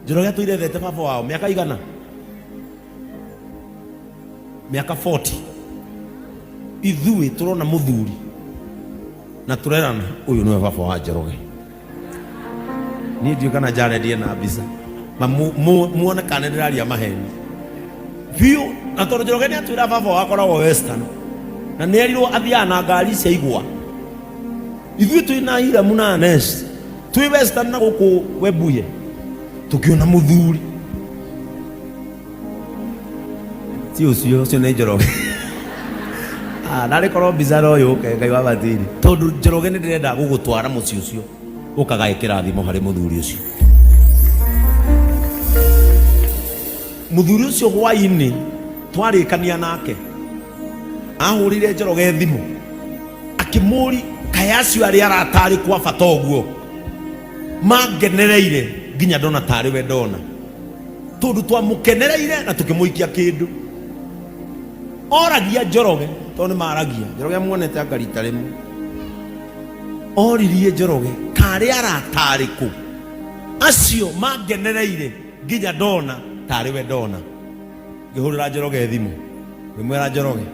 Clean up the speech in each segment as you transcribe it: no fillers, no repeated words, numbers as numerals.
Njoroge Atuire Ethete baba wao miaka igana? Miaka 40. Ithui turona muthuri na turerana uyu niwe baba wa Njoroge. Ni ndio kana jare die na bisa muone kana ndiraria maheni biu na tondu Njoroge ni Atuire baba wakoragwo Western na nĩ erirwo athiaga na ngari cia igwa. Ithuĩ twĩna ira muna nest twĩ Western na gũkũ Webuye tukiona muthuri ti ũcio nĩ Njoroge. Ndarĩ korwo bizarre ũyũ Ngai wa Batiri tondu Njoroge nĩ ndĩrenda gũgũtwara mũciĩ ũcio ũkaga kĩrathimo harĩ muthuri ũcio. Muthuri ũcio hwaĩ-inĩ twarĩkania nake ahũrire Njoroge thimũ akĩmũri kaya acio arĩa aratarĩ kwa bata ũguo mangenereire nginya ndona tarĩ we ndona tondu twamũkenereire na tũkĩmũikia kĩndũ. Oragia Njoroge tondu nĩ maragia Njoroge muonete anga rita rĩmwe. Oririe Njoroge karĩ aratarĩ kũ acio mangenereire nginya ndona tarĩ we ndona. Ngĩhũrĩra Njoroge thimũ ngĩmwĩra Njoroge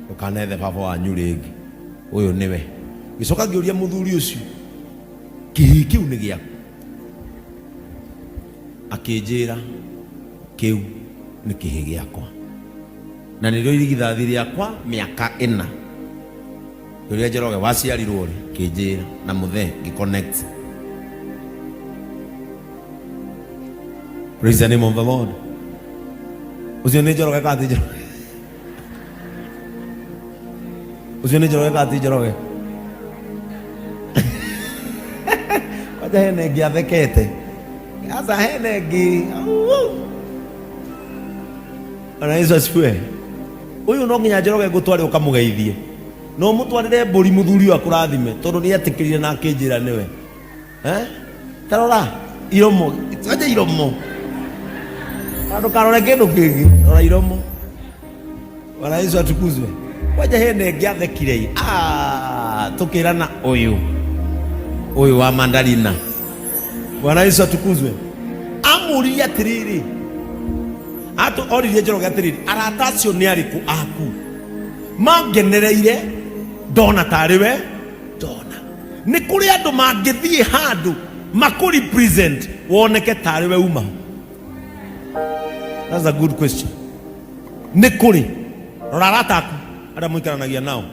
ukanethe baba wanyu rĩngĩ ũyũ nĩwe. Gĩcoka ngĩũria muthuri ũcio kĩhĩ kĩu nĩ gĩaku? Akĩnjĩra kĩu nĩ kĩhĩ gĩakwa na nĩrĩo irigithathi rĩakwa mĩaka 4. Ngĩũria Njoroge waciarirwo rĩ? Kĩnjĩra na Muthee ngĩconnect. Praise the name of the Lord. Ucio nĩ Njoroge kati Njoroge? Ucio nĩ Njoroge kati Njoroge? Wacha hene ngi athekete. Asa hene ngi. Ana Yesu asifiwe. Uyu no nginya Njoroge ngũtware ũkamũgeithie. No mũtwarĩre mbũri muthuri wa kũrathime tondu nĩ etĩkĩrire na akĩnjĩra nĩwe. Tarora iromo. Wacha iromo. Ando karore kĩndũ kĩngĩ. Rora iromo. Bwana Yesu atukuzwe. Wacha hene ngi athekire. Tukĩrana uyu wa mandarina. Bwana Yesu atukuzwe. Amũririe atĩrĩrĩ oririe Njoroge atĩrĩrĩ arata acio nĩ arĩkũ aku mangenereire ndona tarĩ we ndona? Nĩ kũrĩ andũ mangĩthiĩ handũ makũrepresent woneke tarĩ we uma? That's a good question. Nĩ kũrĩ rora arata aku arĩa mũikaranagia nao,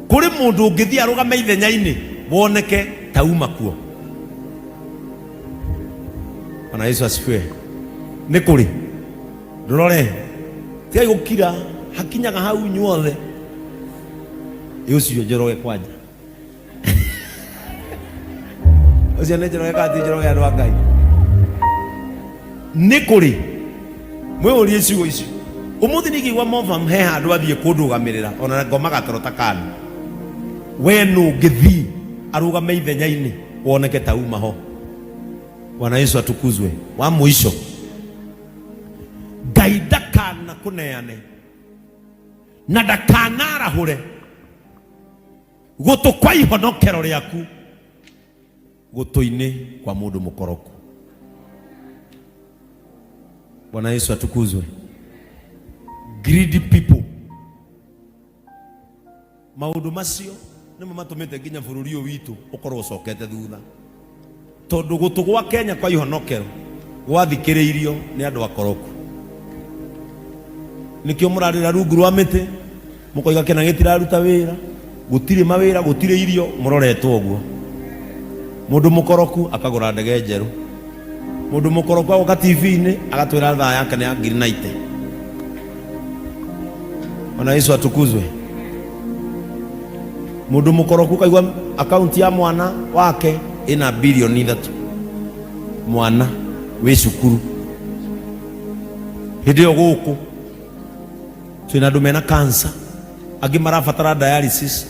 kũrĩ mũndũ ũngĩthiĩ arũgame ithenya-inĩ woneke ta uma kuo? Bwana Yesu asifiwe. Nĩ kũrĩ ndũrore tigai gũkira hakinyaga hau inyuothe ũcio Njoroge kwanja. Ũcio nĩ Njoroge kati Njoroge andũ a Ngai? Nĩ kũrĩ mwĩũrie ciugo icio. Ũmũthĩ nĩngĩigua Mofam he handũ athiĩ kũndũgamĩrĩra ona ngomaga toro ta kana. We nũ ũngĩthiĩ arũgame ithenya-inĩ woneke ta uma ho? Bwana Yesu atukuzwe. Wa mũico Ngai ndakana kũneane na ndakanarahũre gũtũ kwa ihonokero rĩaku gũtũ-inĩ kwa mũndũ mũkoroku. Bwana Yesu atukuzwe. Greedy people. Maũndũ macio nĩmo matũmĩte nginya bũrũri ũyũ witũ ũkorwo ũcokete thutha tondu gũtũ gwa Kenya kwa ihonokero gwathikĩrĩirio nĩ andũ akoroku. Nikio mũrarĩra rungu rwa mĩtĩ mũkoiga kĩna gĩtiraruta wĩra, gũtirĩ mawĩra, gũtirĩ irio, mũroretwo ũguo. Mũndũ mũkoroku akagũra ndege njerũ, mũndũ mũkoroku agoka TV-inĩ agatwĩra thaa yake nĩ ya ngiri 90. Bwana Yesu atukuzwe. Mũndũ mũkoroku kaigua akaunti ya mwana wake ina bilioni 3. Mwana wĩ cukuru. Hĩndĩ ĩyo gũkũ twĩna andũ mena cancer, angĩ marabatara dialysis,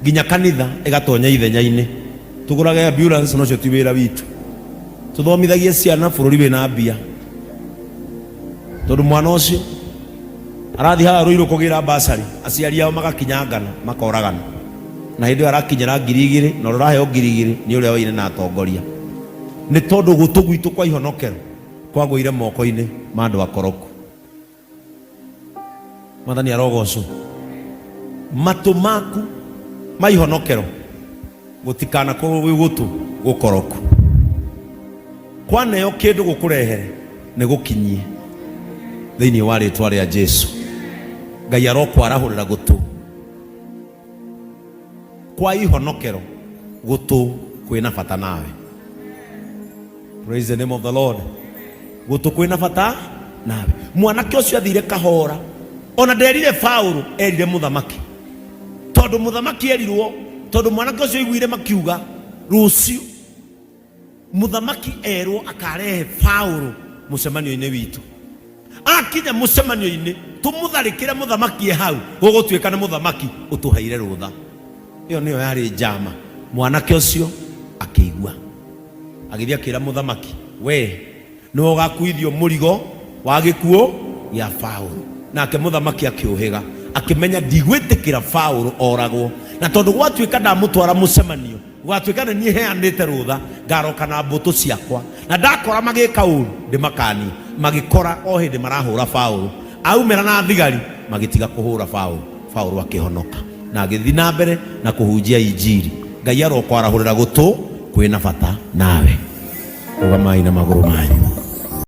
nginya kanitha ĩgatonya ithenya-inĩ. Tũgũrage ambulance nocio ti wĩra witũ. Tũthomithagie ciana bũrũri wĩna mbia, tondũ mwana ũcio arathi haha Rũirũ kũgĩra basari, aciari ao magakinyangana makoragana, na hĩndĩ ĩyo arakinyĩra 2,000 na ũraheo 2,000 nĩ ũrĩa waine na atongoria. Nĩ tondũ gũtũ gwitũ kwa ihonokero kwagũire moko-inĩ ma andũ akoroku. Mwathani arogocwo. Matũ maku ma ihonokero gũtikanakorwo gwĩ gũtũ gũkoroku. Kwaneo kĩndũ gũkũrehere nĩ gũkinyie thĩinĩ wa rĩĩtwa rĩa Jesu. Ngai arokwarahũrĩra gũtũ kwa ihonokero, gũtũ kwĩna bata nawe. Praise the name of the Lord. Gũtũ kwĩna bata nawe. Mwanake ũcio athire kahora, ona nderire Paulo, erire mũthamaki, tondũ mũthamaki erirwo, tondũ mwanake ũcio aiguire makiuga rũciũ mũthamaki erwo akarehe Paulo mũcemanio-inĩ witũ. Akinya mũcemanio-inĩ tũmũtharĩkĩre mũthamaki hau, gũgũtuĩka nĩ mũthamaki ũtũheire rũtha. Ĩyo nĩyo yarĩ njama. Mwanake ũcio akĩigua, agĩthiĩ akĩra mũthamaki, we nĩwe ũgakuithio mũrigo wa gĩkuũ gĩa Paulo. Nake mũthamaki akĩũhĩga, akĩmenya ndigwĩtĩkĩra Paulo oragwo, na tondũ gwatuĩka ndamũtwara mũcemanio, gwatuĩka nĩ niĩ heanĩte rũtha, ngaroka na mbũtũ ciakwa, na ndakora magĩka ũru ndĩmakanie. Magĩkora o hĩndĩ marahũra Paulo, aumĩra na thigari magĩtiga kũhũra Paulo. Paulo akĩhonoka na agĩthiĩ na mbere na kũhunjia injiri. Ngai arokwarahũrĩra gũtũ kwĩna bata nawe. Rũgamai na magũrũ manyu.